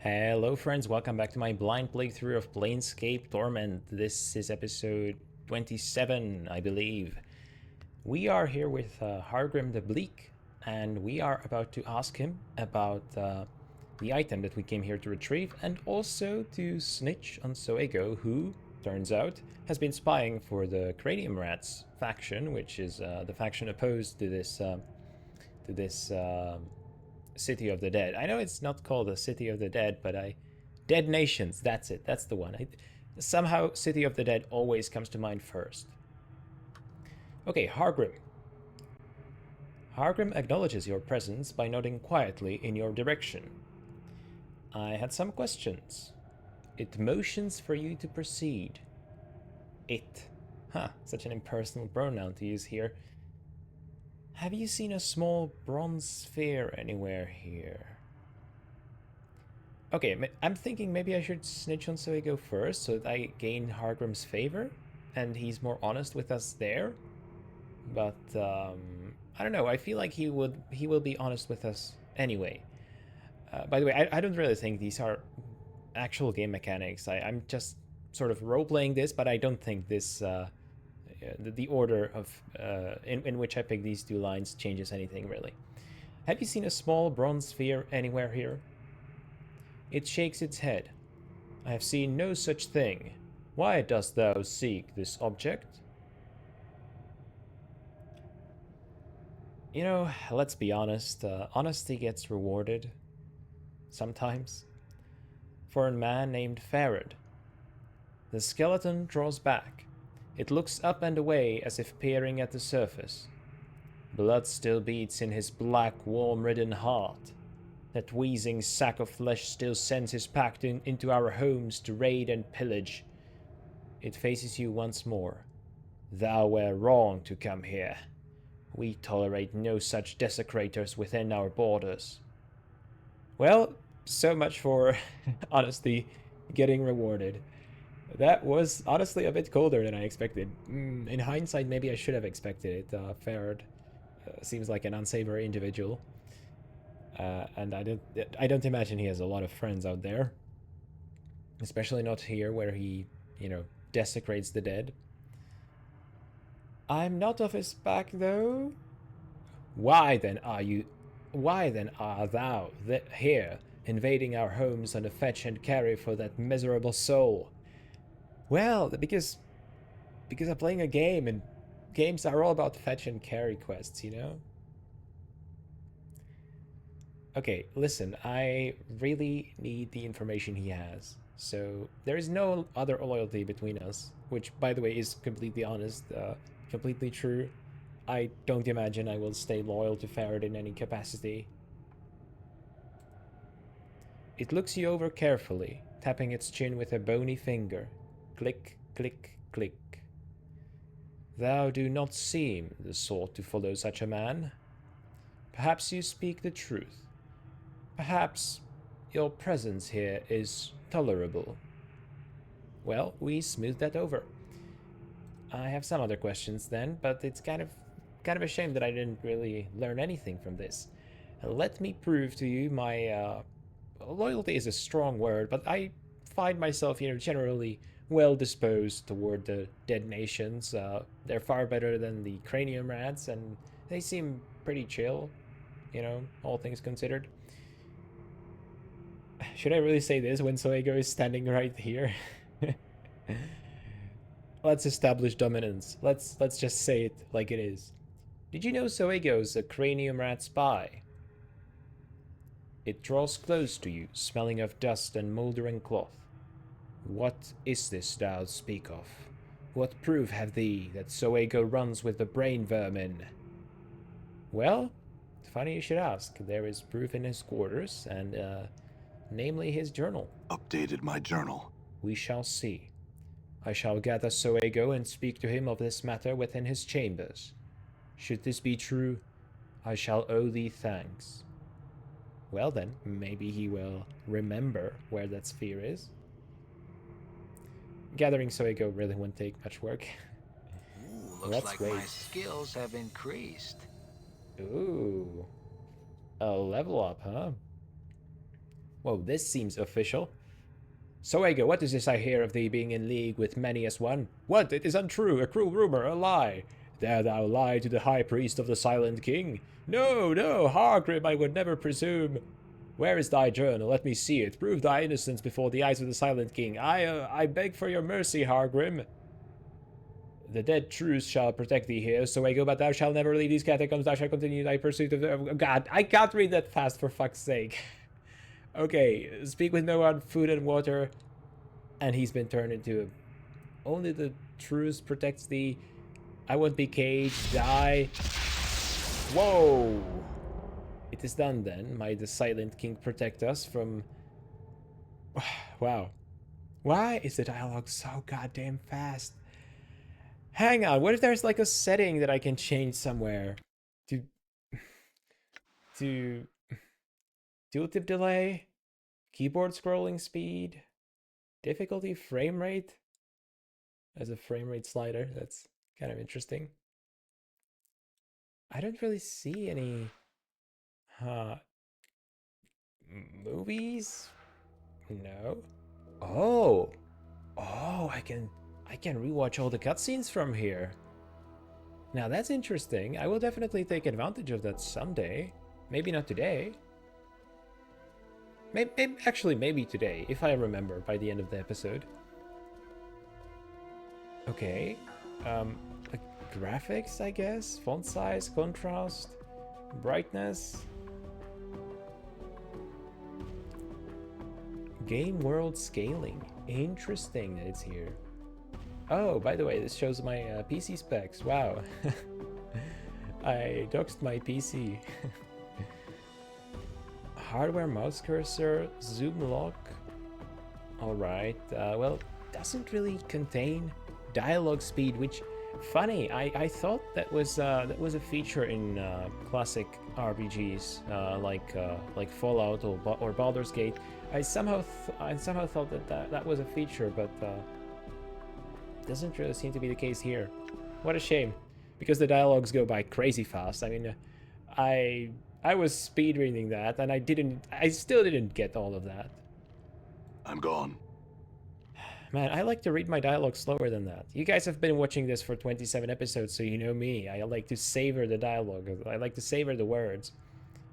Hello friends, welcome back to my blind playthrough of Planescape Torment. This is episode 27, I believe. We are here with Hargrimm the Bleak, and we are about to ask him about the item that we came here to retrieve, and also to snitch on Soego, who, turns out, has been spying for the Cranium Rats faction, which is the faction opposed to this City of the Dead. I know it's not called a City of the Dead, but Dead Nations, that's it. That's the one. Somehow City of the Dead always comes to mind first. Okay, Hargrimm. Hargrimm acknowledges your presence by nodding quietly in your direction. I had some questions. It motions for you to proceed. It. Huh, such an impersonal pronoun to use here. Have you seen a small bronze sphere anywhere here? Okay, I'm thinking maybe I should snitch on Soego first so that I gain Hargrimm's favor and he's more honest with us there. But I don't know. I feel like he will be honest with us anyway. By the way, I don't really think these are actual game mechanics. I'm just sort of role playing this, but I don't think this the order of in which I pick these two lines changes anything really. Have you seen a small bronze sphere anywhere here? It shakes its head. I have seen no such thing. Why dost thou seek this object? You know, let's be honest, honesty gets rewarded. Sometimes. For a man named Farad. The skeleton draws back. It looks up and away as if peering at the surface. Blood still beats in his black, worm-ridden heart. That wheezing sack of flesh still sends his pack into our homes to raid and pillage. It faces you once more. Thou were wrong to come here. We tolerate no such desecrators within our borders. Well, so much for honesty getting rewarded. That was honestly a bit colder than I expected. In hindsight, maybe I should have expected it. Farad seems like an unsavory individual. And I don't imagine he has a lot of friends out there. Especially not here where he, desecrates the dead. I'm not of his pack though. Why then art thou here, invading our homes on a fetch and carry for that miserable soul? Well, because I'm playing a game, and games are all about fetch and carry quests, you know? Okay, listen, I really need the information he has. So there is no other loyalty between us, which, by the way, is completely honest, completely true. I don't imagine I will stay loyal to Farad in any capacity. It looks you over carefully, tapping its chin with a bony finger. Click, click, click. Thou do not seem the sort to follow such a man. Perhaps you speak the truth. Perhaps your presence here is tolerable. Well, we smooth that over. I have some other questions then, but it's kind of a shame that I didn't really learn anything from this. Let me prove to you my loyalty is a strong word, but I find myself, generally well disposed toward the dead nations. They're far better than the cranium rats, and they seem pretty chill, all things considered. Should I really say this when Soego is standing right here? Let's establish dominance. Let's just say it like it is. Did you know Soego's a cranium rat spy? It draws close to you, smelling of dust and mouldering cloth. What is this thou speak of? What proof have thee that Soego runs with the brain vermin? Well, funny you should ask. There is proof in his quarters, and namely his journal. Updated my journal. We shall see. I shall gather Soego and speak to him of this matter within his chambers. Should this be true, I shall owe thee thanks. Well then, maybe he will remember where that sphere is. Gathering Soego really won't take much work. Ooh, looks like my skills have increased. Ooh. A level up, huh? Whoa, this seems official. Soego, what is this I hear of thee being in league with many as one? What? It is untrue, a cruel rumor, a lie. Dare thou lie to the high priest of the Silent King? No, no, Hargrimm, I would never presume. Where is thy journal? Let me see it. Prove thy innocence before the eyes of the Silent King. I beg for your mercy, Hargrimm. The dead truce shall protect thee here, Soego, but thou shalt never leave these catacombs. Thou shalt continue thy pursuit of... Oh, God, I can't read that fast, for fuck's sake. Okay, speak with no one, food and water. And he's been turned into... Only the truce protects thee. I won't be caged. Die. Whoa. It is done then. Might the Silent King protect us from... Wow. Why is the dialogue so goddamn fast? Hang on, what if there's like a setting that I can change somewhere? To tooltip delay, keyboard scrolling speed, difficulty, frame rate. As a frame rate slider, that's kind of interesting. I don't really see any movies. No. Oh, I can rewatch all the cutscenes from here. Now that's interesting. I will definitely take advantage of that someday. Maybe not today. Maybe today, if I remember by the end of the episode. Okay. Like graphics, I guess. Font size, contrast, brightness. Game world scaling. Interesting that it's here. Oh, by the way, this shows my PC specs. Wow. I doxed my PC. Hardware mouse cursor, zoom lock. Alright, well, doesn't really contain dialogue speed, which, funny, I thought that was a feature in classic RPGs like Fallout or Baldur's Gate. I somehow thought that was a feature, but doesn't really seem to be the case here. What a shame, because the dialogues go by crazy fast. I mean, I was speed reading that, and I still didn't get all of that. I'm gone. Man, I like to read my dialogue slower than that. You guys have been watching this for 27 episodes, so you know me. I like to savor the dialogue. I like to savor the words.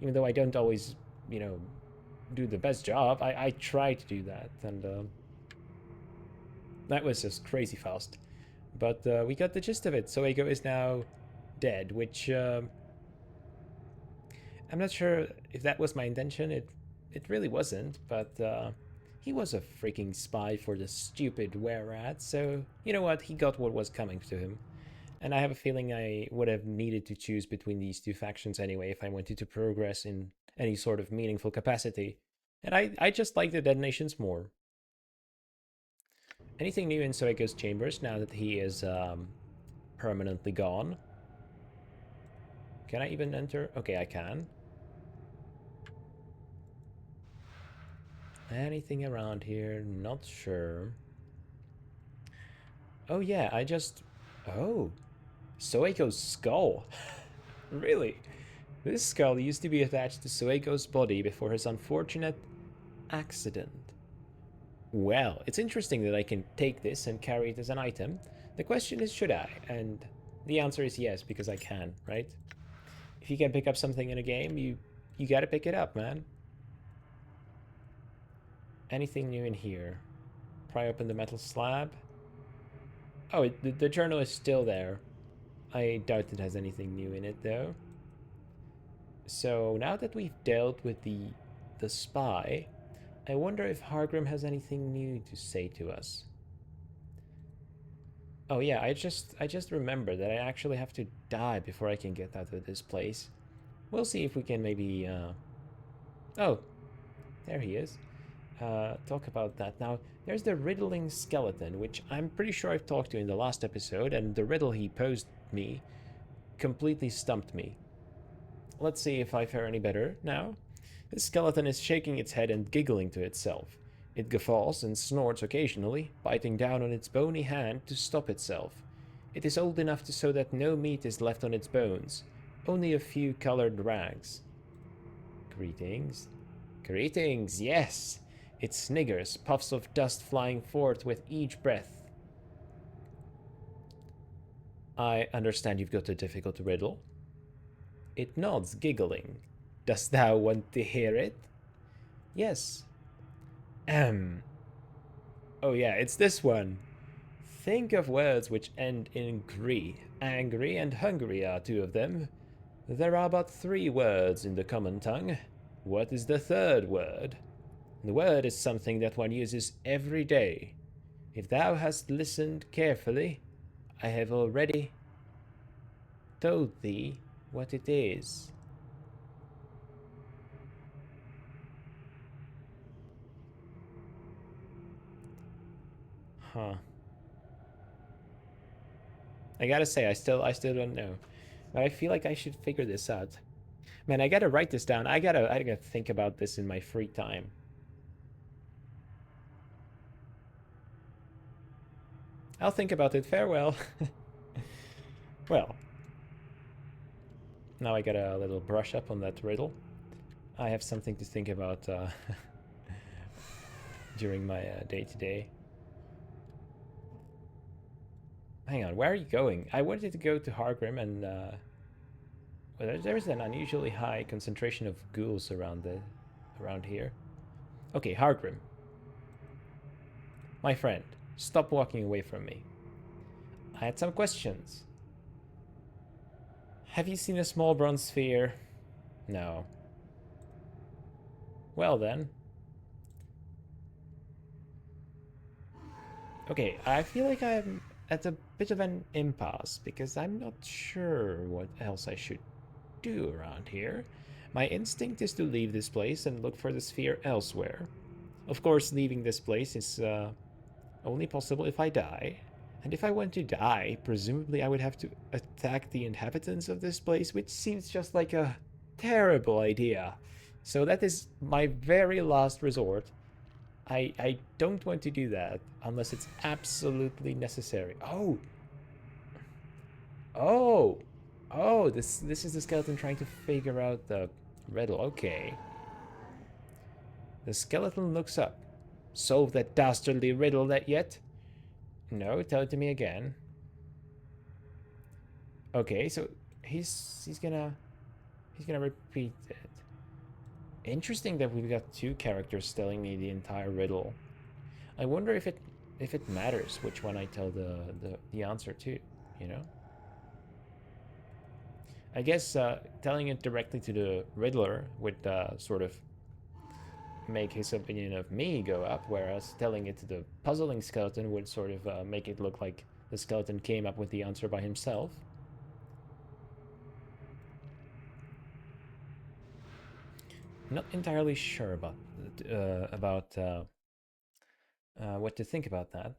Even though I don't always, do the best job, I try to do that. And that was just crazy fast. But we got the gist of it. Soego is now dead, which I'm not sure if that was my intention. It really wasn't, but he was a freaking spy for the stupid were-rat, so you know what? He got what was coming to him. And I have a feeling I would have needed to choose between these two factions anyway if I wanted to progress in any sort of meaningful capacity. And I just like the Dead Nations more. Anything new in Soego's chambers now that he is permanently gone? Can I even enter? Okay, I can. Anything around here? Not sure. Oh yeah, Oh! Soego's skull! Really? This skull used to be attached to Soego's body before his unfortunate accident. Well, it's interesting that I can take this and carry it as an item. The question is, should I? And the answer is yes, because I can, right? If you can pick up something in a game, you gotta pick it up, man. Anything new in here? Pry open the metal slab. Oh, the journal is still there. I doubt it has anything new in it, though. So now that we've dealt with the spy, I wonder if Hargrimm has anything new to say to us. Oh yeah, I just remembered that I actually have to die before I can get out of this place. We'll see if we can maybe Oh, there he is. Talk about that. Now, there's the riddling skeleton, which I'm pretty sure I've talked to in the last episode, and the riddle he posed me completely stumped me. Let's see if I fare any better now. The skeleton is shaking its head and giggling to itself. It guffaws and snorts occasionally, biting down on its bony hand to stop itself. It is old enough so that no meat is left on its bones, only a few colored rags. Greetings. Greetings, yes. It sniggers, puffs of dust flying forth with each breath. I understand you've got a difficult riddle. It nods, giggling. Dost thou want to hear it? Yes. Oh yeah, it's this one. Think of words which end in "gry." Angry and hungry are two of them. There are but three words in the common tongue. What is the third word? The word is something that one uses every day. If thou hast listened carefully, I have already told thee what it is. Huh. I gotta say, I still don't know. But I feel like I should figure this out. Man, I gotta write this down. I gotta think about this in my free time. I'll think about it. Farewell. Well, now I got a little brush up on that riddle. I have something to think about during my day-to-day. Hang on, where are you going? I wanted to go to Hargrimm, and well, there's an unusually high concentration of ghouls around here. Okay, Hargrimm. My friend, stop walking away from me. I had some questions. Have you seen a small bronze sphere? No. Well then. Okay, I feel like I'm at a bit of an impasse because I'm not sure what else I should do around here. My instinct is to leave this place and look for the sphere elsewhere. Of course, leaving this place is only possible if I die. And if I want to die, presumably I would have to attack the inhabitants of this place, which seems just like a terrible idea. So that is my very last resort. I don't want to do that unless it's absolutely necessary. Oh! Oh! Oh, this is the skeleton trying to figure out the riddle. Okay. The skeleton looks up. Solve that dastardly riddle that yet? No, tell it to me again. Okay, so he's gonna repeat it. Interesting that we've got two characters telling me the entire riddle. I wonder if it matters which one I tell the answer to, you know? I guess telling it directly to the Riddler would sort of make his opinion of me go up, whereas telling it to the puzzling skeleton would sort of make it look like the skeleton came up with the answer by himself. Not entirely sure about what to think about that.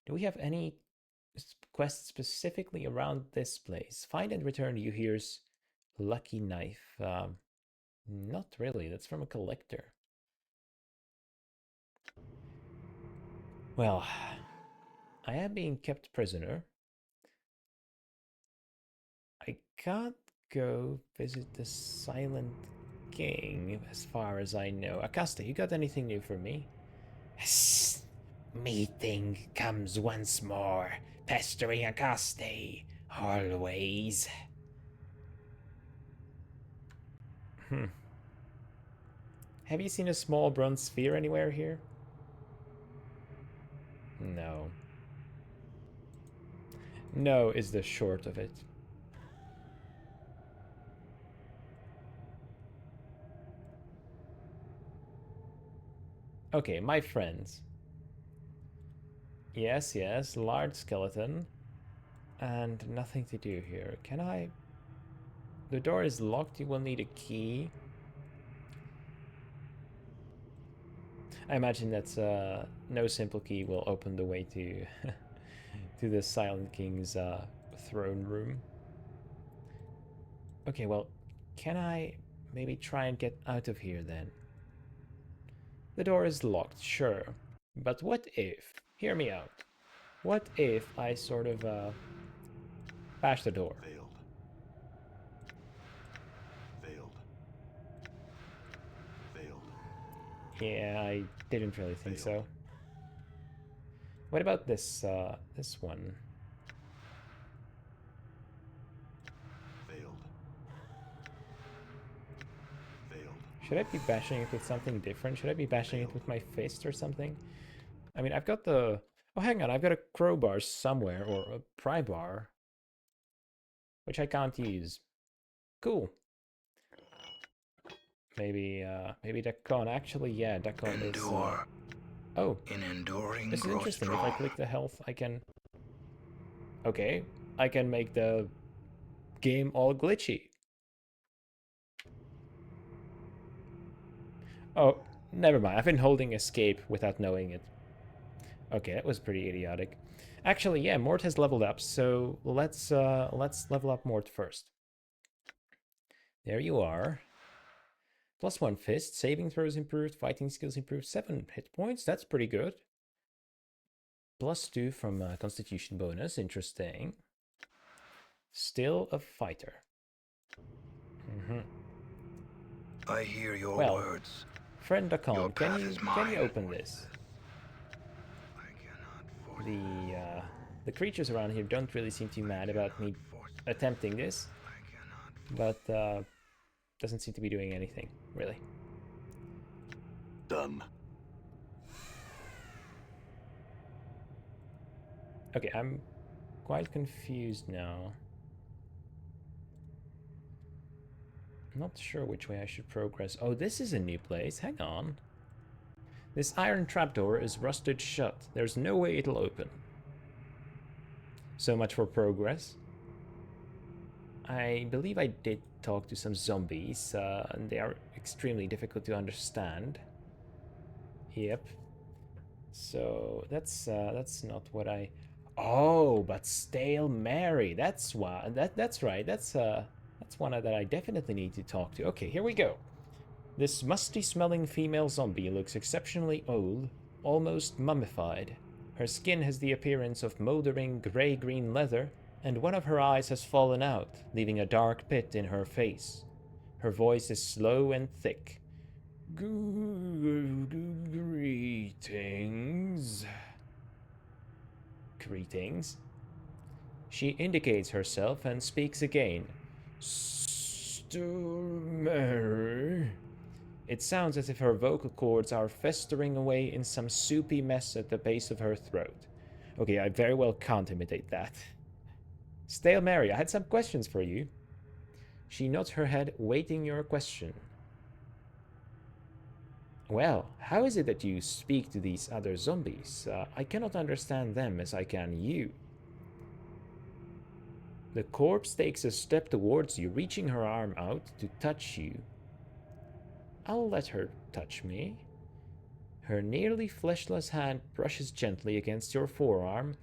Do we have any quests specifically around this place? Find and return Yuhir's lucky knife. Not really. That's from a collector. Well, I am being kept prisoner. I can't go visit the Silent King as far as I know. Akaste, you got anything new for me? Meeting comes once more, pestering Akaste, always. Have you seen a small bronze sphere anywhere here? No. No is the short of it. Okay, my friends. Yes, yes, large skeleton. And nothing to do here. Can I... The door is locked, you will need a key. I imagine that no simple key will open the way to to the Silent King's throne room. Okay, well, can I maybe try and get out of here then? The door is locked, sure. But what if, hear me out, what if I sort of bash the door? Failed. Yeah, I didn't really think so. What about this, this one? Failed. Failed. Should I be bashing it with something different? Should I be bashing it with my fist or something? I mean, I've got the... Oh, hang on, I've got a crowbar somewhere, or a pry bar, which I can't use. Cool. Maybe Dak'kon. Actually, yeah, Dak'kon is... Oh, in enduring this is interesting. If I click the health, I can... Okay, I can make the game all glitchy. Oh, never mind. I've been holding escape without knowing it. Okay, that was pretty idiotic. Actually, yeah, Mort has leveled up, so let's level up Mort first. There you are. +1 fist, saving throws improved, fighting skills improved, 7 hit points. That's pretty good. +2 from constitution bonus, interesting. Still a fighter. I hear your words. Friend Dak'kon, can you open this? The creatures around here don't really seem too mad about me attempting this, but doesn't seem to be doing anything, really. Done. Okay, I'm quite confused now. I'm not sure which way I should progress. Oh, this is a new place. Hang on. This iron trapdoor is rusted shut. There's no way it'll open. So much for progress. I believe I did talk to some zombies, and they are extremely difficult to understand. Yep. So that's not what I... Oh, but Stale Mary. That's why. That's right. That's one that I definitely need to talk to. Okay, here we go. This musty-smelling female zombie looks exceptionally old, almost mummified. Her skin has the appearance of moldering gray-green leather, and one of her eyes has fallen out, leaving a dark pit in her face. Her voice is slow and thick. Greetings. Greetings. She indicates herself and speaks again. Mary. It sounds as if her vocal cords are festering away in some soupy mess at the base of her throat. Okay, I very well can't imitate that. Stale Mary, I had some questions for you. She nods her head, waiting your question. Well, how is it that you speak to these other zombies? I cannot understand them as I can you. The corpse takes a step towards you, reaching her arm out to touch you. I'll let her touch me. Her nearly fleshless hand brushes gently against your forearm,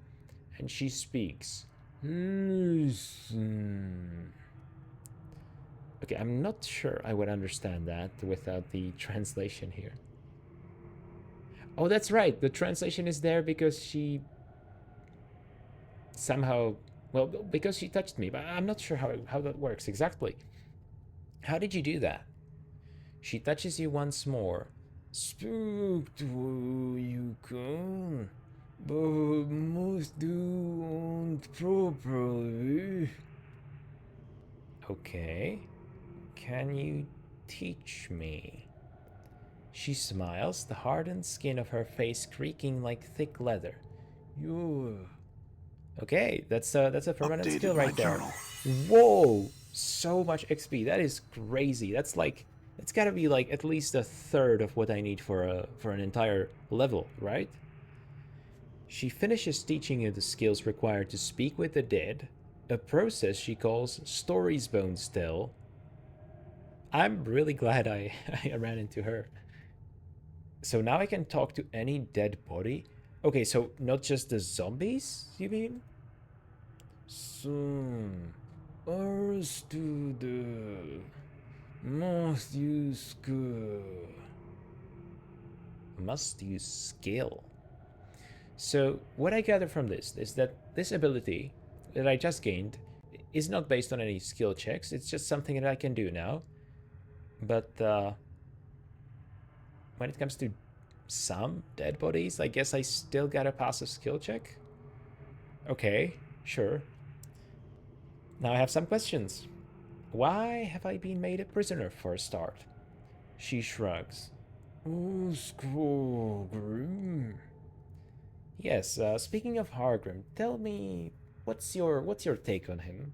and she speaks. Listen. Okay, I'm not sure I would understand that without the translation here. Oh, that's right. The translation is there because she somehow... Well, because she touched me, but I'm not sure how that works exactly. How did you do that? She touches you once more. Spook to you can, but must do it properly. Okay. Can you teach me? She smiles, the hardened skin of her face creaking like thick leather. Okay, that's a permanent skill right there. Whoa! So much XP. That is crazy. That's gotta be like at least a third of what I need for an entire level, right? She finishes teaching you the skills required to speak with the dead, a process she calls Stories Bones Tell. I'm really glad I ran into her. So now I can talk to any dead body? Okay, so not just the zombies, you mean? Soon, ours to the must use skill. Must use skill. So what I gather from this is that this ability that I just gained is not based on any skill checks. It's just something that I can do now. But when it comes to some dead bodies, I guess I still gotta pass a skill check. Okay, sure. Now I have some questions. Why have I been made a prisoner for a start? She shrugs. Oh, Hargrimm. Yes, speaking of Hargrimm, tell me, what's your take on him?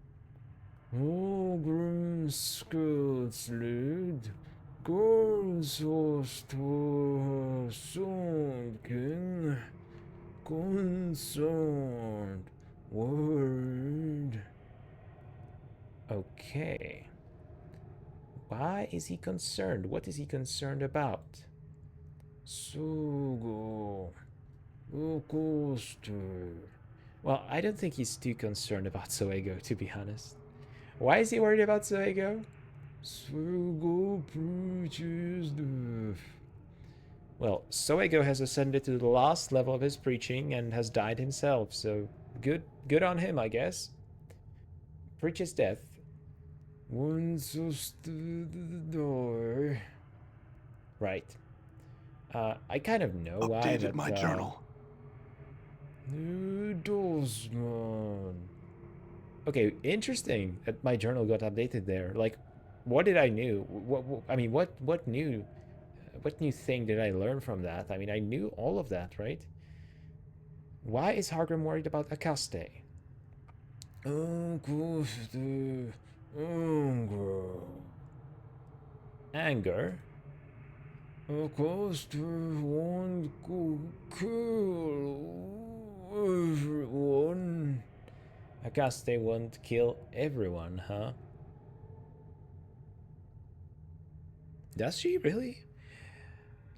Hargrimm Skullslid. King. Concerned. Word. Okay. Why is he concerned? What is he concerned about? Soego. Well, I don't think he's too concerned about Soego, to be honest. Why is he worried about Soego? Soego preaches death. Well, Soego has ascended to the last level of his preaching and has died himself, so good on him, I guess. Preaches death. Once stood the door. Right. I kind of know why, Updated my journal. Okay, interesting that my journal got updated there. Like, what did I knew? What new thing did I learn from that? I mean, I knew all of that, right? Why is Hargrimm worried about Akaste? Anger? Akaste won't kill everyone. Akaste won't kill everyone, huh? Does she really?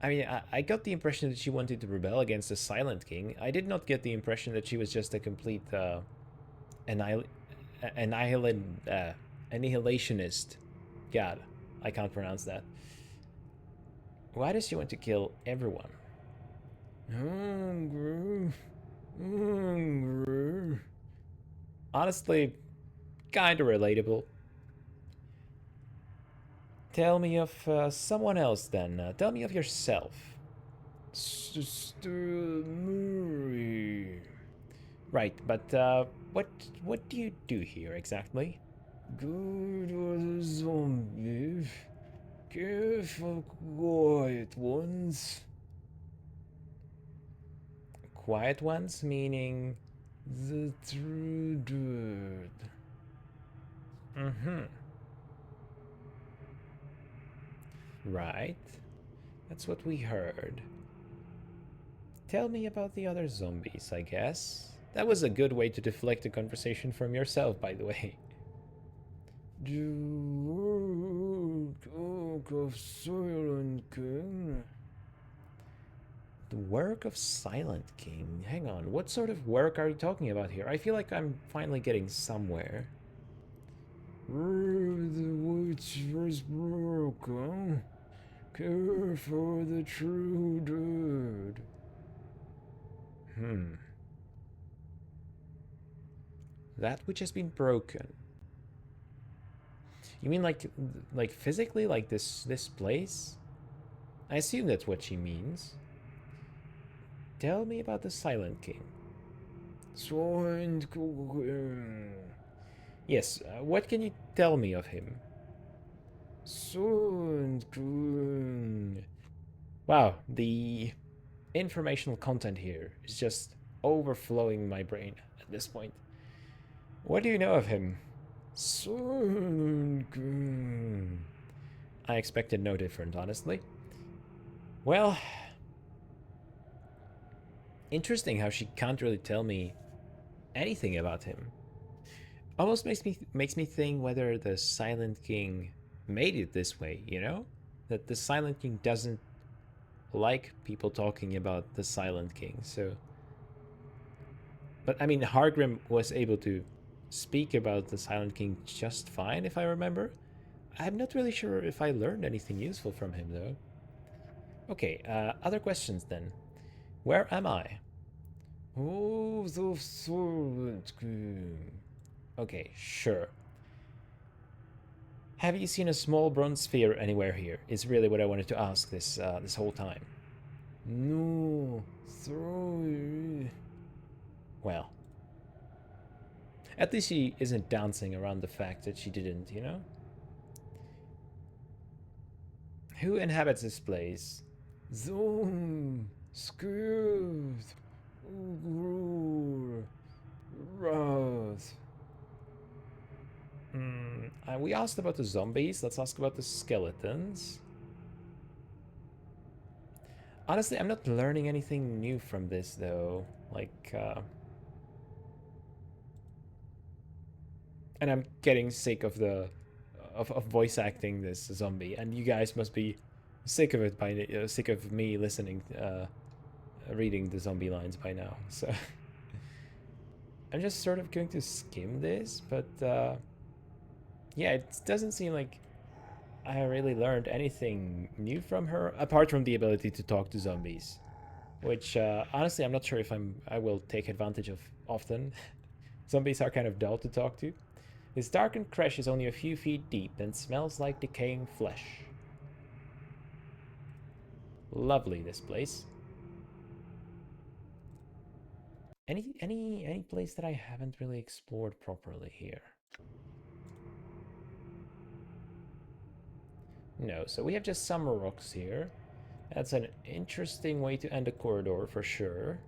I mean, I got the impression that she wanted to rebel against the Silent King. I did not get the impression that she was just a complete annihilationist. God, I can't pronounce that. Why does she want to kill everyone? Hungry. Honestly, kinda relatable. Tell me of someone else then. Tell me of yourself. Sister Murray. Right, but what do you do here exactly? Good with a zombie. Careful, quiet ones. Quiet ones meaning the true dirt. Mm-hmm. Right. That's what we heard. Tell me about the other zombies, I guess. That was a good way to deflect the conversation from yourself, by the way. The work of Silent King. The work of Silent King? Hang on, what sort of work are you talking about here? I feel like I'm finally getting somewhere. The witch was broken. Care for the true good. That which has been broken. You mean like physically, like this place? I assume that's what she means. Tell me about the Silent King. Silent King. Yes, what can you tell me of him? Silent King. Wow, the informational content here is just overflowing my brain at this point. What do you know of him? Silent King. I expected no different, honestly. Well, interesting how she can't really tell me anything about him. Almost makes me think whether the Silent King made it this way, you know? That the Silent King doesn't like people talking about the Silent King, so... But, I mean, Hargrimm was able to speak about the Silent King just fine, if I remember. I'm not really sure if I learned anything useful from him, though. Okay, other questions then. Where am I? Oh, the Silent King. Okay, sure. Have you seen a small bronze sphere anywhere here? Is really what I wanted to ask this this whole time. No, throw. Well, at least she isn't dancing around the fact that she didn't, you know? Who inhabits this place? Zoom, Screwed, Rose. We asked about the zombies. Let's ask about the skeletons. Honestly, I'm not learning anything new from this, though. Like, and I'm getting sick of the of voice acting this zombie, and you guys must be sick of it by sick of me listening, reading the zombie lines by now. So I'm just sort of going to skim this, but yeah, it doesn't seem like I really learned anything new from her apart from the ability to talk to zombies, which honestly I'm not sure if I will take advantage of often. Zombies are kind of dull to talk to. This darkened crash is only a few feet deep and smells like decaying flesh. Lovely, this place. Any place that I haven't really explored properly here? No, so we have just some rocks here. That's an interesting way to end a corridor for sure.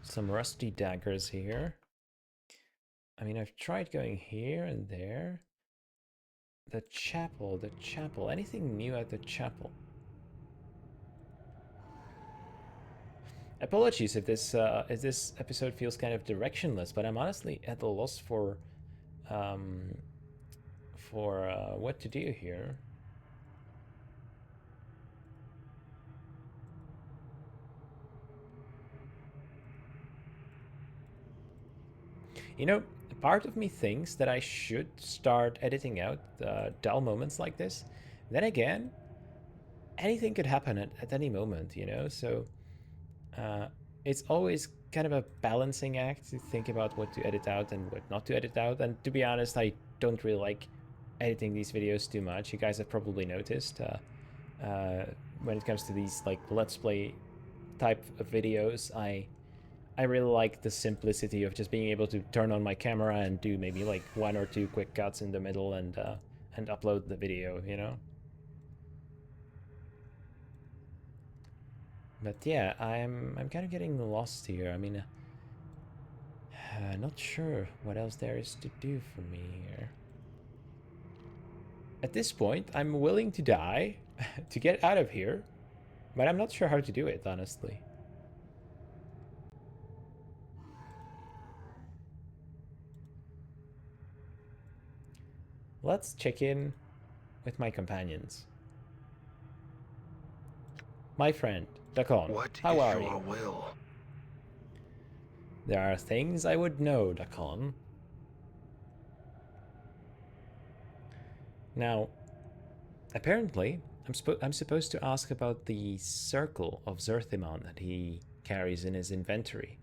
Some rusty daggers here. I mean, I've tried going here and there. The chapel. Anything new at the chapel? Apologies if this episode feels kind of directionless, but I'm honestly at a loss for what to do here. You know, part of me thinks that I should start editing out dull moments like this. Then again, anything could happen at any moment, you know? So it's always kind of a balancing act to think about what to edit out and what not to edit out. And to be honest, I don't really like editing these videos too much. You guys have probably noticed when it comes to these like Let's Play type of videos, I really like the simplicity of just being able to turn on my camera and do maybe like 1 or 2 quick cuts in the middle and upload the video, you know? But yeah, I'm kind of getting lost here. I mean, not sure what else there is to do for me here. At this point, I'm willing to die to get out of here, but I'm not sure how to do it, honestly. Let's check in with my companions. My friend, Dak'kon, how are you? Will? There are things I would know, Dak'kon. Now, apparently, I'm supposed to ask about the circle of Zerthimon that he carries in his inventory.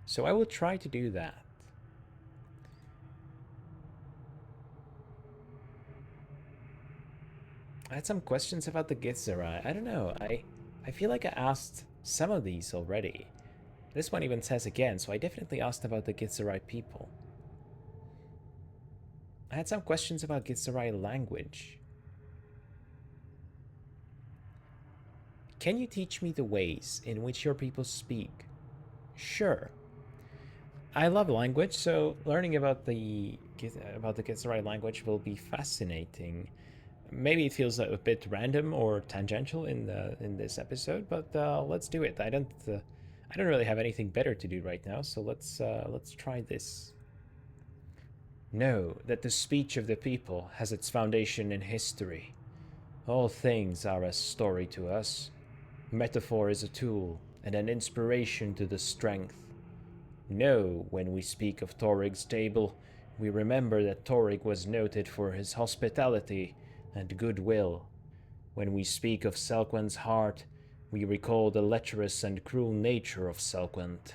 So I will try to do that. I had some questions about the Githzerai. I don't know. I feel like I asked some of these already. This one even says again, so I definitely asked about the Githzerai people. I had some questions about Githzerai language. Can you teach me the ways in which your people speak? Sure. I love language, so learning about the Githzerai language will be fascinating. Maybe it feels a bit random or tangential in this episode, but let's do it. I don't really have anything better to do right now, so let's try this. Know that the speech of the people has its foundation in history. All things are a story to us. Metaphor is a tool and an inspiration to the strength. Know when we speak of Torig's table, we remember that Torig was noted for his hospitality and goodwill. When we speak of Selquent's heart, we recall the lecherous and cruel nature of Selquent.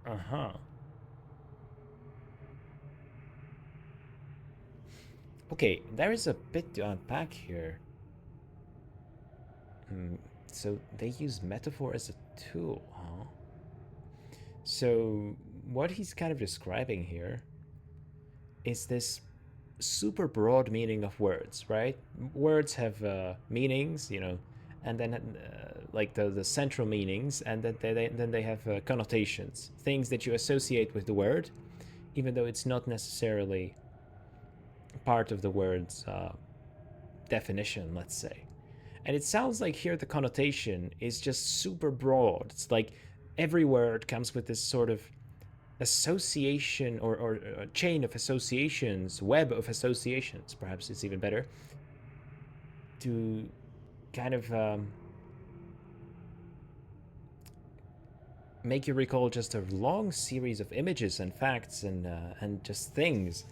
Uh-huh. Okay, there is a bit to unpack here. So they use metaphor as a tool, huh? So what he's kind of describing here is this super broad meaning of words, right? Words have meanings, you know, and then like the central meanings, and then they have connotations, things that you associate with the word, even though it's not necessarily part of the word's definition, let's say. And it sounds like here the connotation is just super broad. It's like every word comes with this sort of association or a chain of associations, web of associations, perhaps it's even better, to kind of make you recall just a long series of images and facts and just things.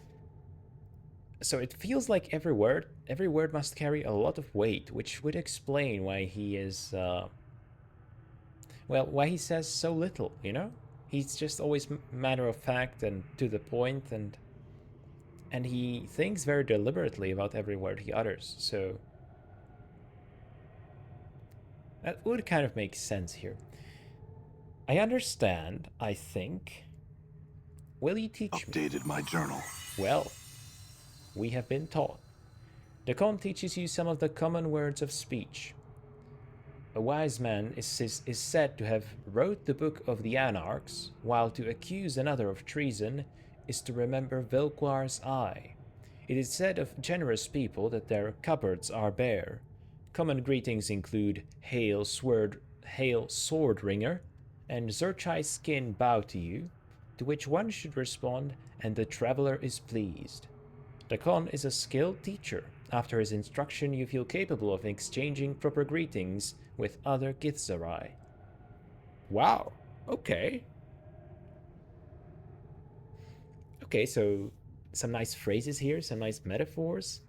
So it feels like every word must carry a lot of weight, which would explain why he is, well, why he says so little, you know? He's just always matter of fact and to the point, and he thinks very deliberately about every word he utters, so that would kind of make sense here. I understand, I think. Will you teach me? Updated my journal. Well, we have been taught. Dak'kon teaches you some of the common words of speech. A wise man is said to have wrote the Book of the Anarchs, while to accuse another of treason is to remember Velquar's eye. It is said of generous people that their cupboards are bare. Common greetings include Hail Sword Ringer, and Zerchai's skin bow to you, to which one should respond, and the traveler is pleased. Dak'kon is a skilled teacher. After his instruction, you feel capable of exchanging proper greetings with other Githzerai. Wow. Okay. Okay, so some nice phrases here, some nice metaphors.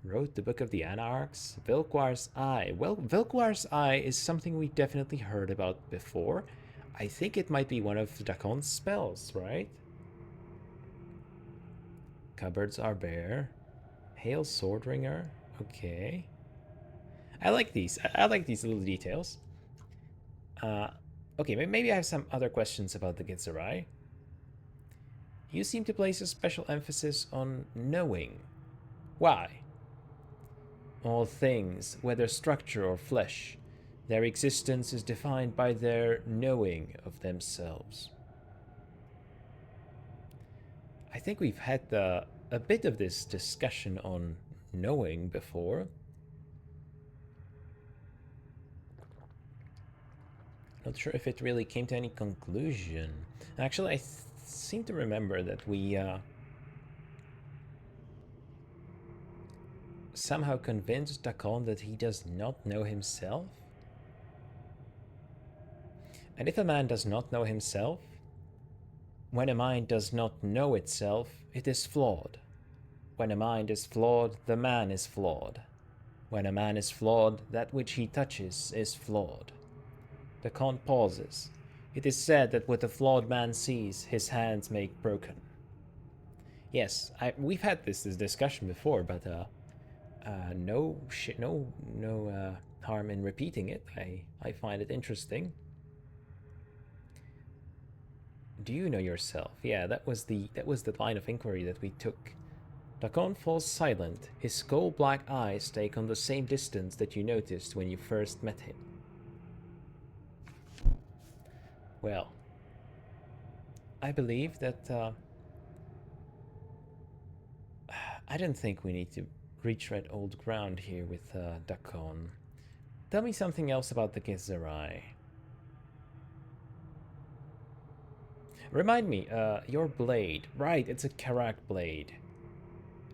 Wrote the Book of the Anarchs. Velquar's Eye. Well, Velquar's Eye is something we definitely heard about before. I think it might be one of Dak'kon's spells, right? Cupboards are bare. Hail Swordringer. Okay. I like these. I like these little details. Okay, maybe I have some other questions about the Githzerai. You seem to place a special emphasis on knowing. Why? All things, whether structure or flesh, their existence is defined by their knowing of themselves. I think we've had a bit of this discussion on knowing before. Not sure if it really came to any conclusion. Actually, I seem to remember that we somehow convinced Dak'kon that he does not know himself. And if a man does not know himself, when a mind does not know itself, it is flawed. When a mind is flawed, the man is flawed. When a man is flawed, that which he touches is flawed. Dak'kon pauses. It is said that what a flawed man sees, his hands make broken. Yes, we've had this discussion before, but no harm in repeating it. I find it interesting. Do you know yourself? Yeah, that was the line of inquiry that we took. Dak'kon falls silent. His coal-black eyes take on the same distance that you noticed when you first met him. Well, I believe that I don't think we need to retread old ground here with Dak'kon. Tell me something else about the Githzerai. Remind me, your blade. Right, it's a Karak blade.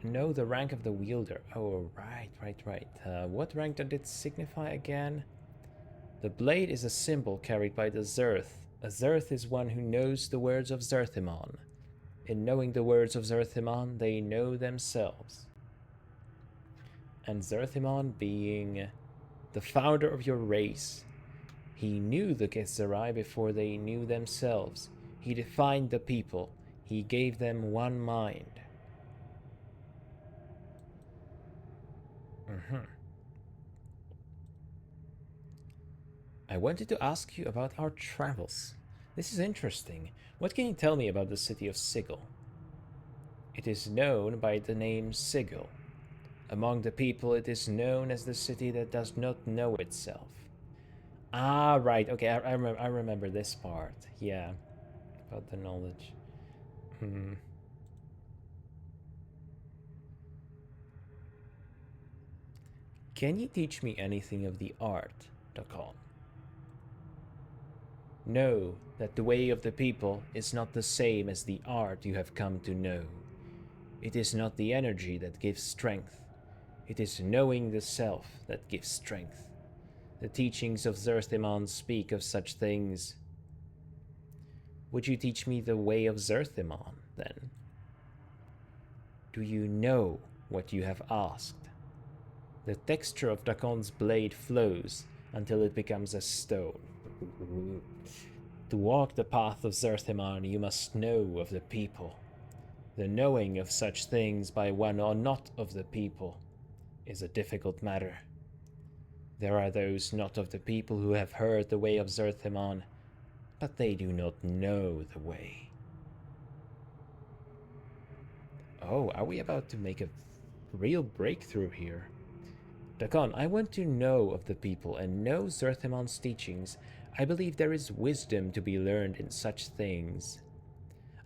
Know the rank of the wielder. Oh, right. What rank did it signify again? The blade is a symbol carried by the Zerth. A Zerth is one who knows the words of Zerthimon. In knowing the words of Zerthimon, they know themselves. And Zerthimon being the founder of your race, he knew the Githzerai before they knew themselves. He defined the people. He gave them one mind. Mhm. I wanted to ask you about our travels. This is interesting. What can you tell me about the city of Sigil? It is known by the name Sigil. Among the people, it is known as the city that does not know itself. Ah, right. Okay, I remember this part. Yeah, about the knowledge. Hmm. Can you teach me anything of the art, Dak'kon? Know that the way of the people is not the same as the art you have come to know. It is not the energy that gives strength. It is knowing the self that gives strength. The teachings of Zerthimon speak of such things. Would you teach me the way of Zerthimon, then? Do you know what you have asked? The texture of Dak'kon's blade flows until it becomes a stone. To walk the path of Zerthimon, you must know of the people. The knowing of such things by one or not of the people is a difficult matter. There are those not of the people who have heard the way of Zerthimon, but they do not know the way. Oh, are we about to make a real breakthrough here? Dak'kon, I want to know of the people and know Zerthimon's teachings. I believe there is wisdom to be learned in such things.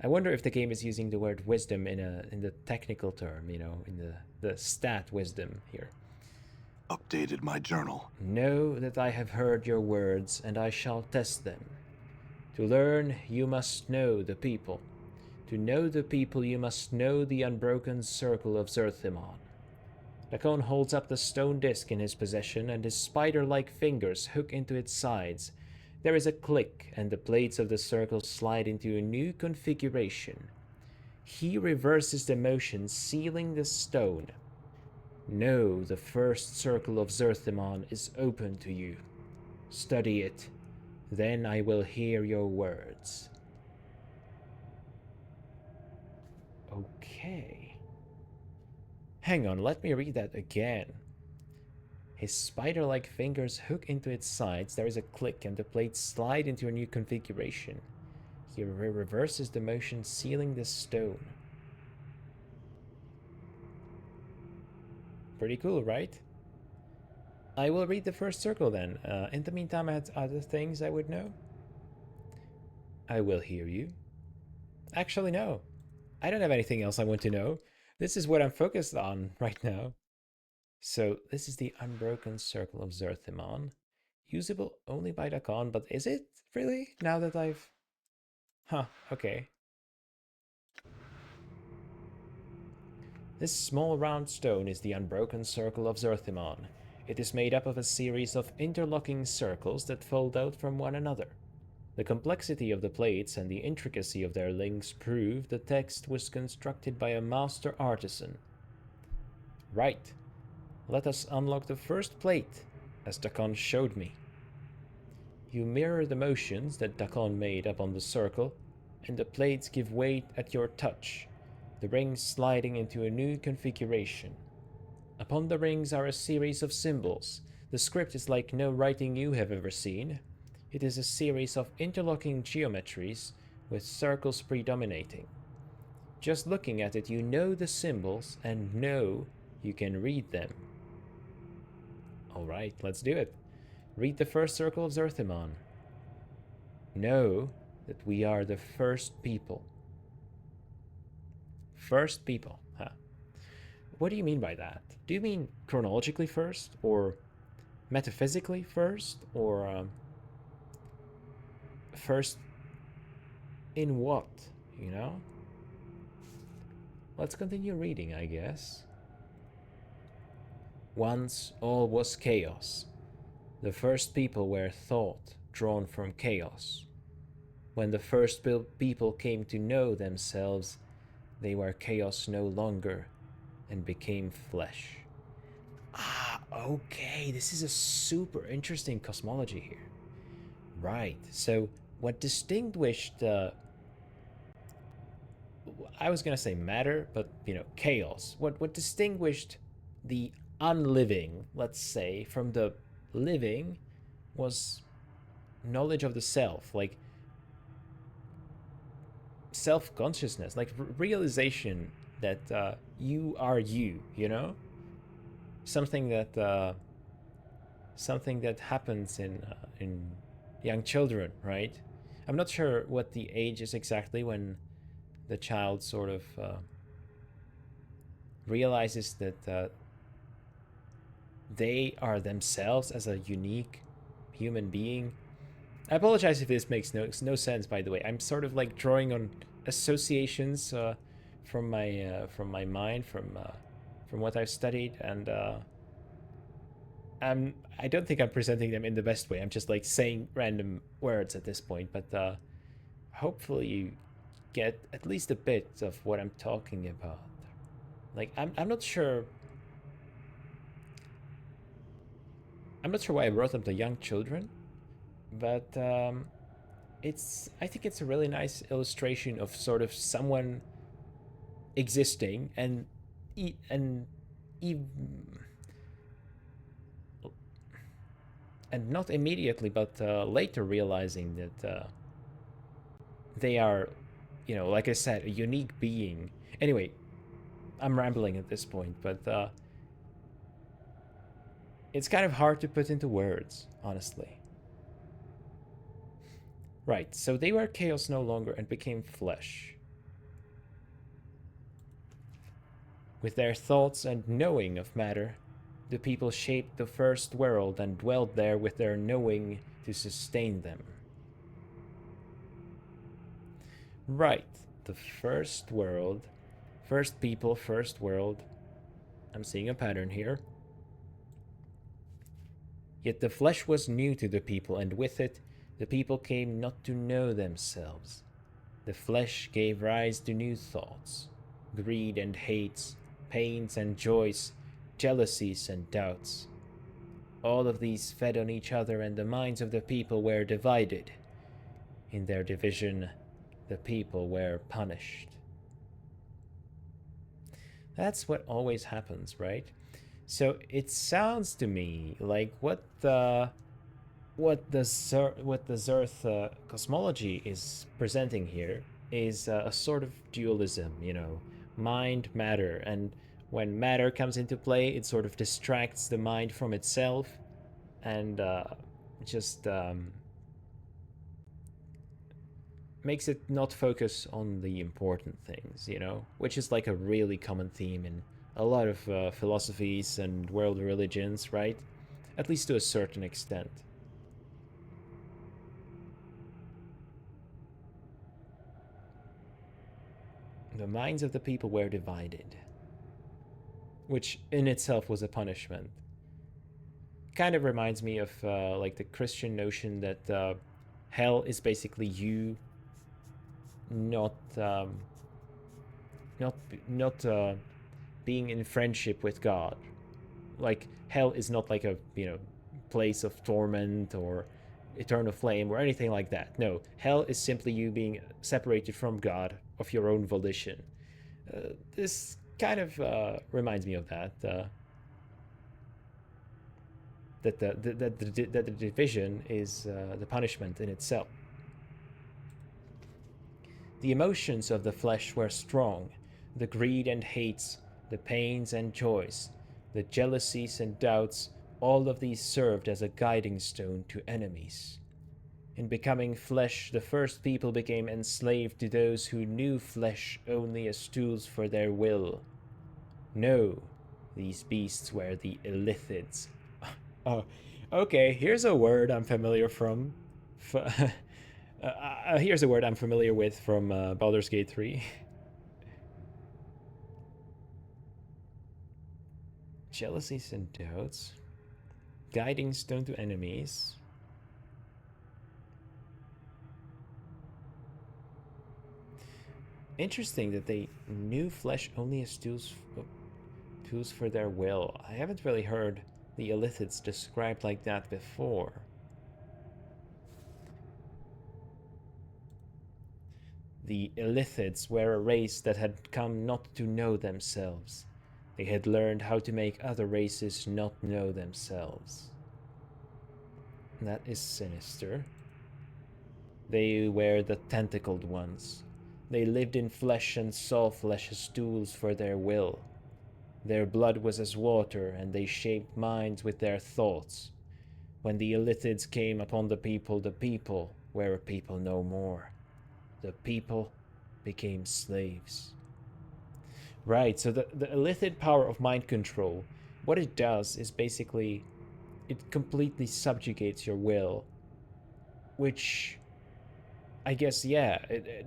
I wonder if the game is using the word wisdom in the technical term, you know, in the stat wisdom here. Updated my journal. Know that I have heard your words, and I shall test them. To learn, you must know the people. To know the people, you must know the unbroken circle of Zerthimon. Dak'kon holds up the stone disc in his possession, and his spider-like fingers hook into its sides. There is a click, and the plates of the circle slide into a new configuration. He reverses the motion, sealing the stone. Know the first circle of Zerthimon is open to you. Study it. Then I will hear your words. Okay. Hang on, let me read that again. His spider-like fingers hook into its sides, there is a click, and the plates slide into a new configuration. He reverses the motion, sealing the stone. Pretty cool, right? I will read the first circle then. In the meantime, I had other things I would know. I will hear you. Actually, no. I don't have anything else I want to know. This is what I'm focused on right now. So, this is the unbroken circle of Zerthimon. Usable only by Dak'kon, but is it really? Now that I've... Huh, okay. This small round stone is the unbroken circle of Zerthimon. It is made up of a series of interlocking circles that fold out from one another. The complexity of the plates and the intricacy of their links prove the text was constructed by a master artisan. Right. Let us unlock the first plate, as Dak'kon showed me. You mirror the motions that Dak'kon made upon the circle, and the plates give way at your touch, the rings sliding into a new configuration. Upon the rings are a series of symbols. The script is like no writing you have ever seen. It is a series of interlocking geometries with circles predominating. Just looking at it, you know the symbols and know you can read them. Alright, let's do it. Read the first circle of Zerthimon. Know that we are the first people. First people, huh? What do you mean by that? Do you mean chronologically first? Or metaphysically first? Or first in what, you know? Let's continue reading, I guess. Once all was chaos. The first people were thought drawn from chaos. When the first people came to know themselves, they were chaos no longer and became flesh. Ah, okay, this is a super interesting cosmology here. Right, so what distinguished, I was gonna say matter, but, you know, chaos. What distinguished the unliving, let's say, from the living was knowledge of the self, like self-consciousness, like realization that you are you, you know? Something that happens in young children, right? I'm not sure what the age is exactly when the child sort of realizes that they are themselves as a unique human being. I apologize if this makes no sense. By the way, I'm sort of like drawing on associations from my mind, from what I've studied, and I don't think I'm presenting them in the best way. I'm just like saying random words at this point, but hopefully you get at least a bit of what I'm talking about. Like I'm not sure. I'm not sure why I brought up the young children, but I think it's a really nice illustration of sort of someone existing and and not immediately, but later realizing that they are, you know, like I said, a unique being. Anyway, I'm rambling at this point, but it's kind of hard to put into words, honestly. Right, so they were chaos no longer and became flesh. With their thoughts and knowing of matter, the people shaped the first world and dwelt there with their knowing to sustain them. Right, the first world, first people, first world. I'm seeing a pattern here. Yet the flesh was new to the people, and with it, the people came not to know themselves. The flesh gave rise to new thoughts, greed and hates, pains and joys, jealousies and doubts. All of these fed on each other, and the minds of the people were divided. In their division, the people were punished. That's what always happens, right? So it sounds to me like what the Zerth cosmology is presenting here is a sort of dualism, you know, mind, matter, and when matter comes into play, it sort of distracts the mind from itself and just makes it not focus on the important things, you know, which is like a really common theme in a lot of philosophies and world religions, right? At least to a certain extent. The minds of the people were divided, which in itself was a punishment. Kind of reminds me of like the Christian notion that hell is basically you not being in friendship with God. Like hell is not like a, you know, place of torment or eternal flame or anything like that. No, hell is simply you being separated from God of your own volition. This kind of reminds me of that. That the division is the punishment in itself. The emotions of the flesh were strong, the greed and hates, the pains and joys, the jealousies and doubts, all of these served as a guiding stone to enemies. In becoming flesh, the first people became enslaved to those who knew flesh only as tools for their will. No, these beasts were the Illithids. Oh, okay, here's a word I'm familiar from. Here's a word I'm familiar with from Baldur's Gate 3. Jealousies and doubts. Guiding stone to enemies. Interesting that they knew flesh only as tools for their will. I haven't really heard the Illithids described like that before. The Illithids were a race that had come not to know themselves. They had learned how to make other races not know themselves. That is sinister. They were the tentacled ones. They lived in flesh and saw flesh as tools for their will. Their blood was as water, and they shaped minds with their thoughts. When the Illithids came upon the people were a people no more. The people became slaves. Right, so the Illithid power of mind control, what it does is basically it completely subjugates your will, which I guess, yeah,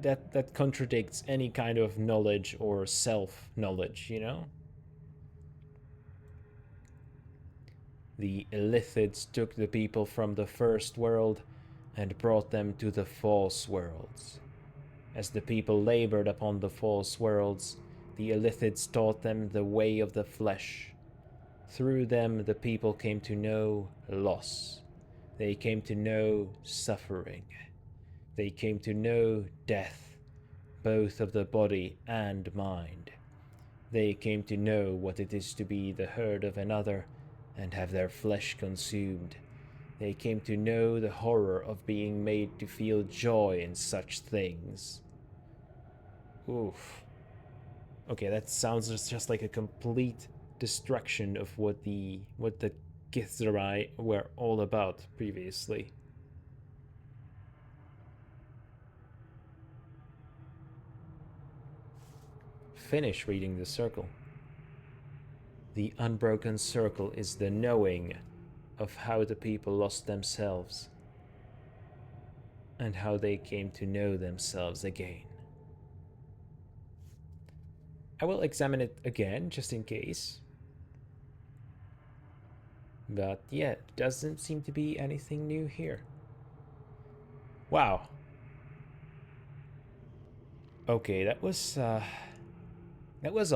that contradicts any kind of knowledge or self-knowledge, you know? The Illithids took the people from the first world and brought them to the false worlds. As the people labored upon the false worlds, the Illithids taught them the way of the flesh. Through them, the people came to know loss. They came to know suffering. They came to know death, both of the body and mind. They came to know what it is to be the herd of another and have their flesh consumed. They came to know the horror of being made to feel joy in such things. Oof. Okay, that sounds just like a complete destruction of what the Githzerai were all about previously. Finish reading the circle. The unbroken circle is the knowing of how the people lost themselves and how they came to know themselves again. I will examine it again, just in case. But yeah, doesn't seem to be anything new here. Wow. Okay, that was a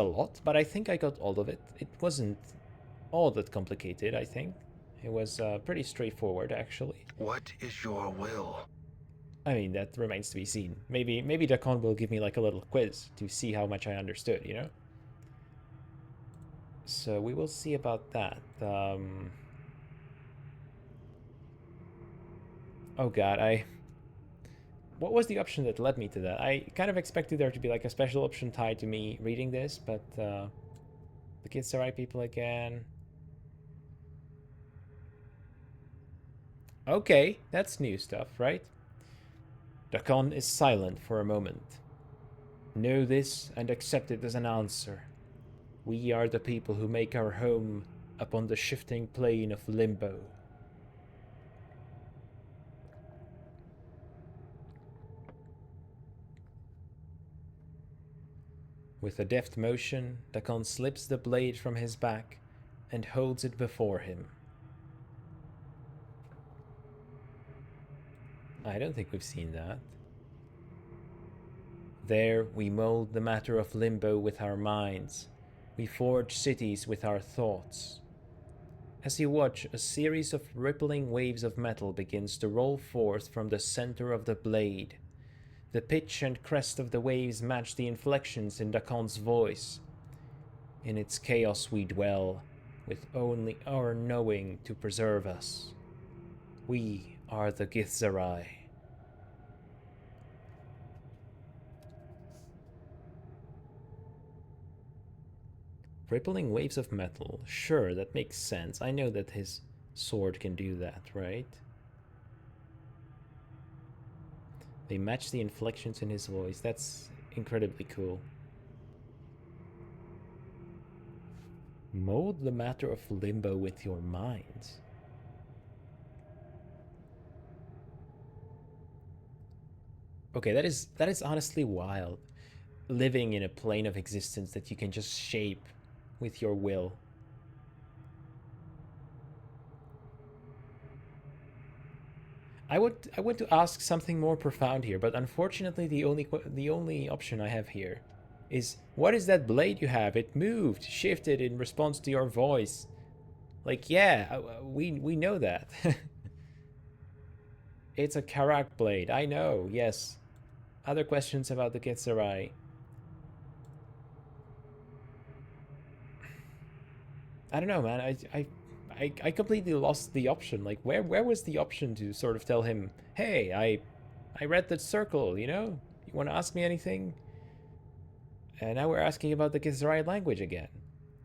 lot, but I think I got all of it. It wasn't all that complicated, I think. It was pretty straightforward, actually. What is your will? I mean, that remains to be seen. Maybe Dak'kon will give me like a little quiz to see how much I understood, you know? So we will see about that. Oh god, what was the option that led me to that? I kind of expected there to be like a special option tied to me reading this, but the Githzerai people again. Okay, that's new stuff, right? Dak'kon is silent for a moment. Know this and accept it as an answer. We are the people who make our home upon the shifting plane of limbo. With a deft motion, Dak'kon slips the blade from his back and holds it before him. I don't think we've seen that. There we mold the matter of limbo with our minds. We forge cities with our thoughts. As you watch, a series of rippling waves of metal begins to roll forth from the center of the blade. The pitch and crest of the waves match the inflections in Dak'kon's voice. In its chaos we dwell, with only our knowing to preserve us. We are the Githzerai. Rippling waves of metal. Sure, that makes sense. I know that his sword can do that, right? They match the inflections in his voice. That's incredibly cool. Mold the matter of limbo with your minds. Okay, that is honestly wild. Living in a plane of existence that you can just shape with your will. I want to ask something more profound here, but unfortunately the only option I have here is, what is that blade you have? It moved, shifted in response to your voice. Like, yeah, we know that. It's a Karak blade. I know. Yes. Other questions about the Githzerai? I don't know, man. I completely lost the option. Like, where was the option to sort of tell him, hey, I read the circle, you know? You want to ask me anything? And now we're asking about the Githzerai language again.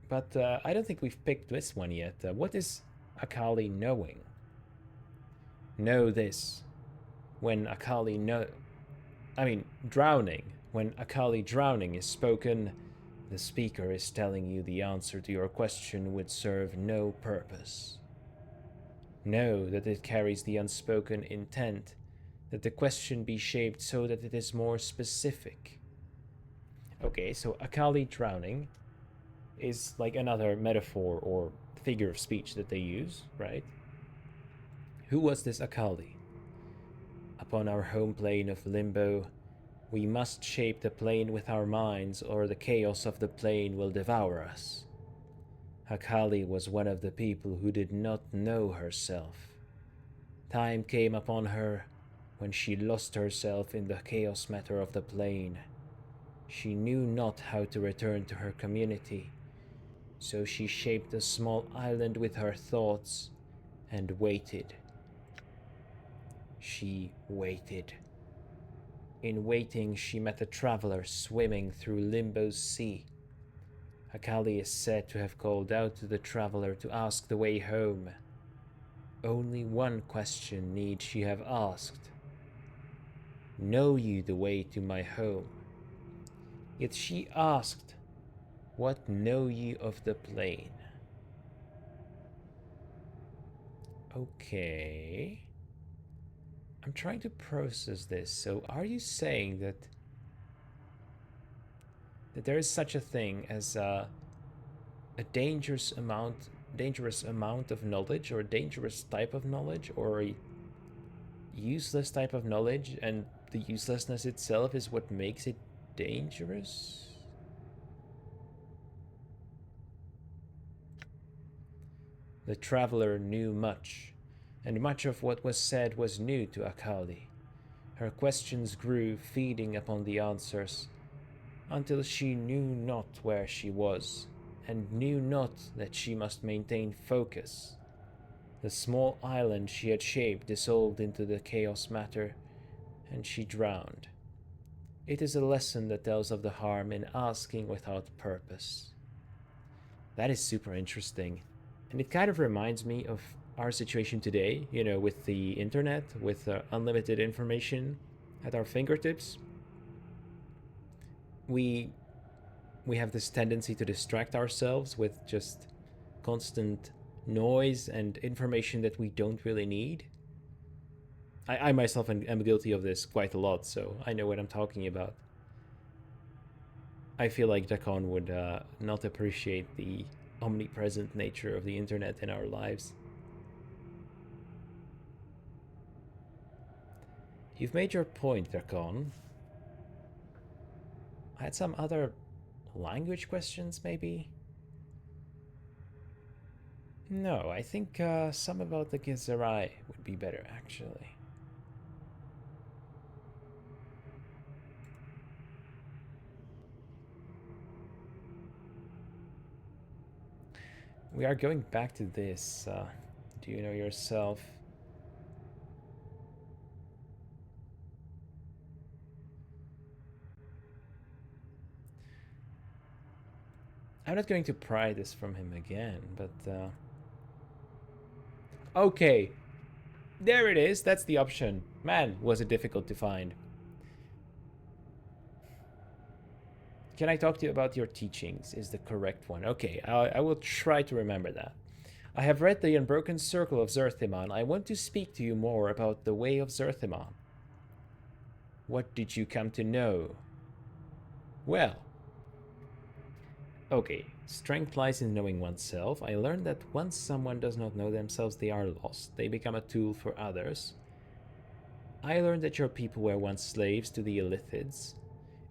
But I don't think we've picked this one yet. What is Akali knowing? Know this. When Akali drowning. When Akali drowning is spoken, the speaker is telling you the answer to your question would serve no purpose. Know that it carries the unspoken intent that the question be shaped so that it is more specific. Okay, so Akali drowning is like another metaphor or figure of speech that they use, right? Who was this Akali? Upon our home plane of limbo, we must shape the plane with our minds, or the chaos of the plane will devour us. Akali was one of the people who did not know herself. Time came upon her when she lost herself in the chaos matter of the plane. She knew not how to return to her community, so she shaped a small island with her thoughts and waited. She waited. In waiting, she met a traveler swimming through Limbo's sea. Akali is said to have called out to the traveler to ask the way home. Only one question need she have asked. Know you the way to my home? Yet she asked, what know you of the plane? Okay. I'm trying to process this. So are you saying that there is such a thing as a dangerous amount of knowledge, or a dangerous type of knowledge, or a useless type of knowledge, and the uselessness itself is what makes it dangerous? The traveler knew much, and much of what was said was new to Akali. Her questions grew, feeding upon the answers, until she knew not where she was, and knew not that she must maintain focus. The small island she had shaped dissolved into the chaos matter, and she drowned. It is a lesson that tells of the harm in asking without purpose. That is super interesting. And it kind of reminds me of our situation today, you know, with the internet, with unlimited information at our fingertips. We have this tendency to distract ourselves with just constant noise and information that we don't really need. I myself am guilty of this quite a lot, so I know what I'm talking about. I feel like Dak'kon would not appreciate the omnipresent nature of the internet in our lives. You've made your point, Dak'kon. I had some other language questions, maybe? No, I think some about the Githzerai would be better, actually. We are going back to this. Do you know yourself? I'm not going to pry this from him again, but... Okay. There it is. That's the option. Man, was it difficult to find. Can I talk to you about your teachings? Is the correct one. Okay, I will try to remember that. I have read the Unbroken Circle of Zerthimon. I want to speak to you more about the way of Zerthimon. What did you come to know? Well, okay, strength lies in knowing oneself. I learned that once someone does not know themselves, they are lost. They become a tool for others. I learned that your people were once slaves to the Illithids.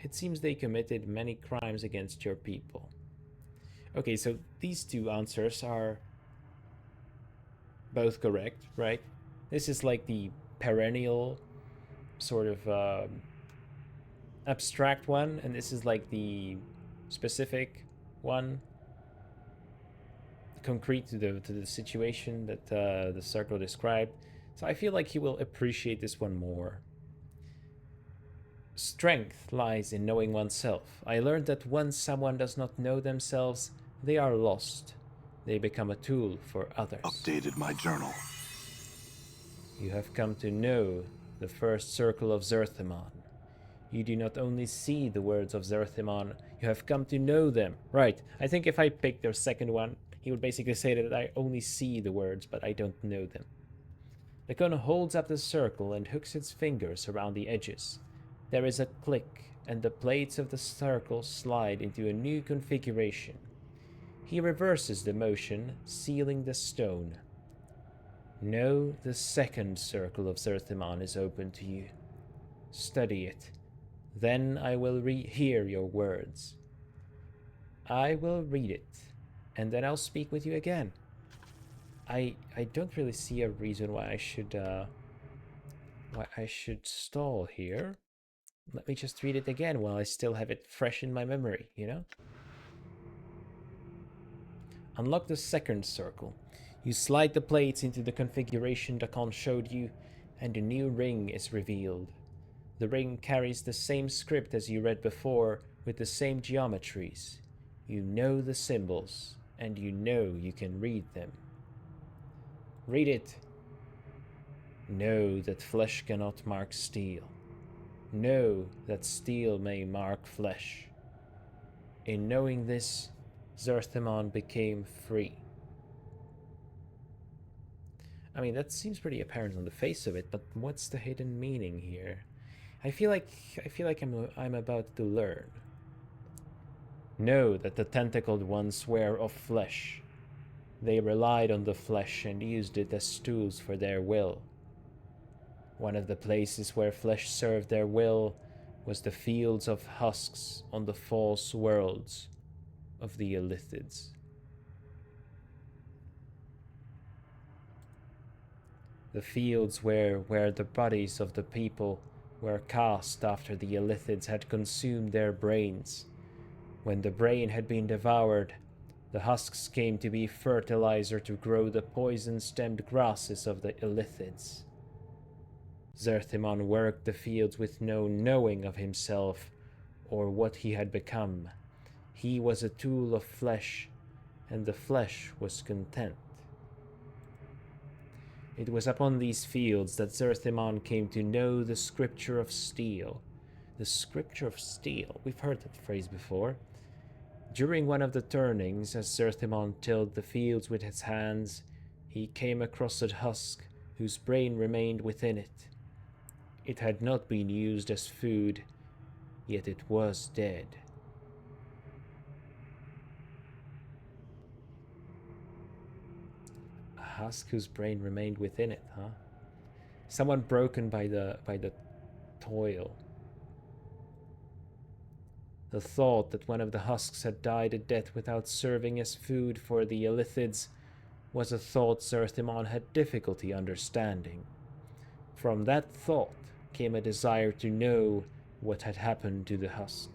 It seems they committed many crimes against your people. Okay, so these two answers are both correct, right? This is like the perennial sort of abstract one, and this is like the specific one. concrete to the situation that the circle described. So I feel like he will appreciate this one more. Strength lies in knowing oneself. I learned that once someone does not know themselves, they are lost. They become a tool for others. Updated my journal. You have come to know the first circle of Zerthimon. You do not only see the words of Zerthimon, you have come to know them. Right, I think if I picked their second one, he would basically say that I only see the words, but I don't know them. Dak'kon holds up the circle and hooks its fingers around the edges. There is a click, and the plates of the circle slide into a new configuration. He reverses the motion, sealing the stone. Know the second circle of Zerthimon is open to you. Study it. Then I will hear your words. I will read it, and then I'll speak with you again. I don't really see a reason why I should stall here. Let me just read it again while I still have it fresh in my memory, you know? Unlock the second circle. You slide the plates into the configuration Dak'kon showed you, and a new ring is revealed. The ring carries the same script as you read before, with the same geometries. You know the symbols, and you know you can read them. Read it. Know that flesh cannot mark steel. Know that steel may mark flesh. In knowing this, Zerthimon became free. I mean, that seems pretty apparent on the face of it, but what's the hidden meaning here? I feel like I'm about to learn. Know that the tentacled ones were of flesh. They relied on the flesh and used it as tools for their will. One of the places where flesh served their will was the fields of husks on the false worlds of the Illithids. The fields where the bodies of the people were cast after the Illithids had consumed their brains. When the brain had been devoured, the husks came to be fertilizer to grow the poison-stemmed grasses of the Illithids. Zerthimon worked the fields with no knowing of himself or what he had become. He was a tool of flesh, and the flesh was content. It was upon these fields that Zerthimon came to know the scripture of steel. The scripture of steel? We've heard that phrase before. During one of the turnings, as Zerthimon tilled the fields with his hands, he came across a husk whose brain remained within it. It had not been used as food, yet it was dead. A husk whose brain remained within it, huh? Someone broken by the toil. The thought that one of the husks had died a death without serving as food for the Illithids was a thought Zerthimon had difficulty understanding. From that thought came a desire to know what had happened to the husk.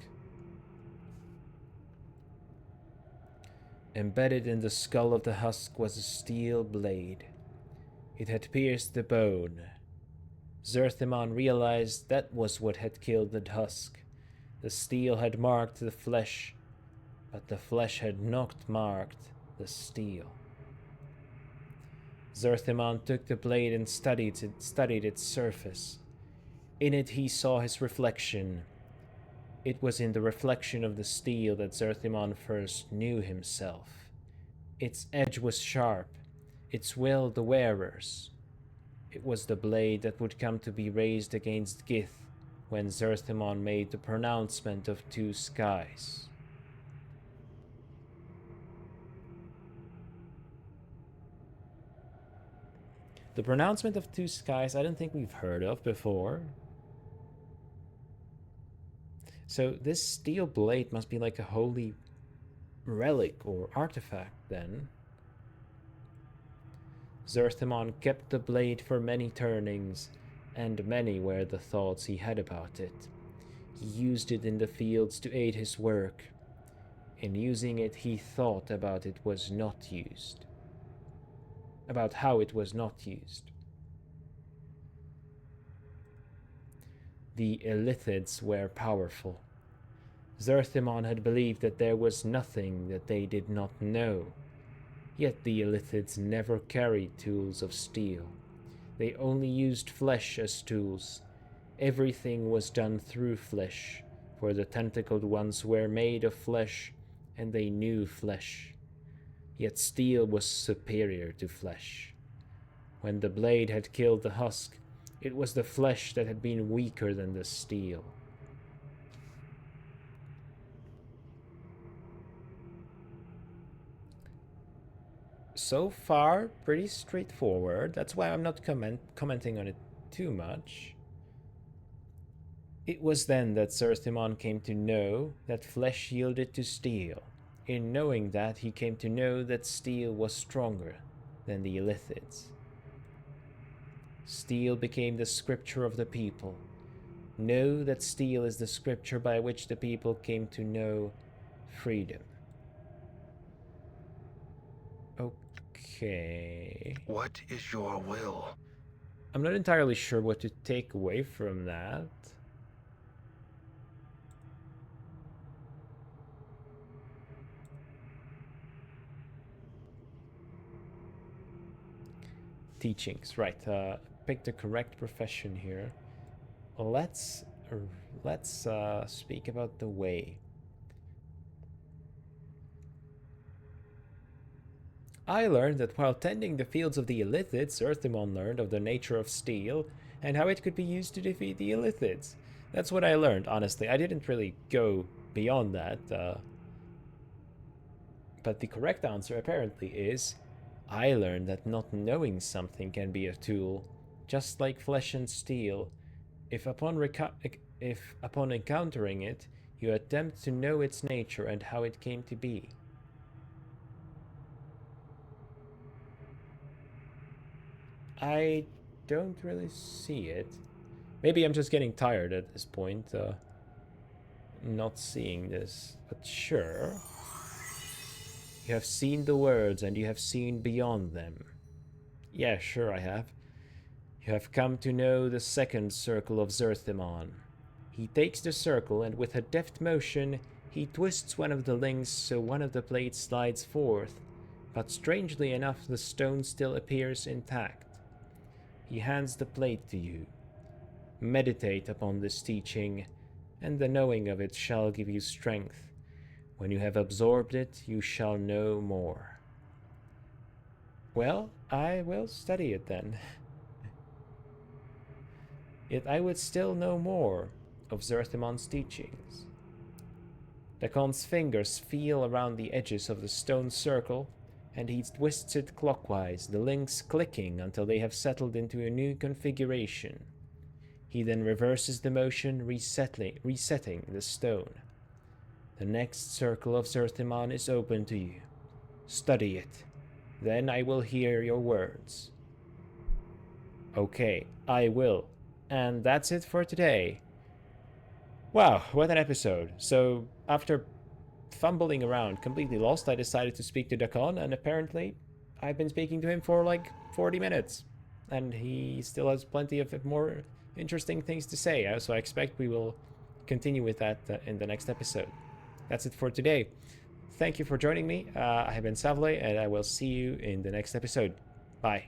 Embedded in the skull of the husk was a steel blade. It had pierced the bone. Zerthimon realized that was what had killed the husk. The steel had marked the flesh, but the flesh had not marked the steel. Zerthimon took the blade and studied its surface. In it he saw his reflection. It was in the reflection of the steel that Zerthimon first knew himself. Its edge was sharp, its will the wearer's. It was the blade that would come to be raised against Gith when Zerthimon made the pronouncement of two skies. The pronouncement of two skies I don't think we've heard of before. So this steel blade must be like a holy relic or artifact then. Zerthimon kept the blade for many turnings, and many were the thoughts he had about it. He used it in the fields to aid his work. In using it, he thought about it was not used. About how it was not used. The Illithids were powerful. Zerthimon had believed that there was nothing that they did not know. Yet the Illithids never carried tools of steel. They only used flesh as tools. Everything was done through flesh, for the tentacled ones were made of flesh, and they knew flesh. Yet steel was superior to flesh. When the blade had killed the husk, it was the flesh that had been weaker than the steel. So far, pretty straightforward. That's why I'm not commenting on it too much. It was then that Zerthimon came to know that flesh yielded to steel. In knowing that, he came to know that steel was stronger than the Illithids. Steel became the scripture of the people. Know that steel is the scripture by which the people came to know freedom. Okay. What is your will? I'm not entirely sure what to take away from that. Teachings, right. Pick the correct profession here. Let's speak about the way. I learned that while tending the fields of the Illithids, Zerthimon learned of the nature of steel and how it could be used to defeat the Illithids. That's what I learned, honestly. I didn't really go beyond that. But the correct answer apparently is, I learned that not knowing something can be a tool, just like flesh and steel. If upon encountering it, you attempt to know its nature and how it came to be. I don't really see it. Maybe I'm just getting tired at this point, not seeing this, but sure. You have seen the words, and you have seen beyond them. Yeah, sure I have. You have come to know the second circle of Zerthimon. He takes the circle, and with a deft motion, he twists one of the links so one of the plates slides forth, but strangely enough the stone still appears intact. He hands the plate to you. Meditate upon this teaching, and the knowing of it shall give you strength. When you have absorbed it, you shall know more. Well, I will study it then. Yet I would still know more of Zerthimon's teachings. Dak'kon's fingers feel around the edges of the stone circle, and he twists it clockwise, the links clicking until they have settled into a new configuration. He then reverses the motion, resetting the stone. The next circle of Zerthimon is open to you. Study it. Then I will hear your words. Okay, I will. And that's it for today. Wow, what an episode. So, after fumbling around, completely lost, I decided to speak to Dak'kon, and apparently I've been speaking to him for like 40 minutes. And he still has plenty of more interesting things to say, so I expect we will continue with that in the next episode. That's it for today. Thank you for joining me. I have been Savle, and I will see you in the next episode. Bye.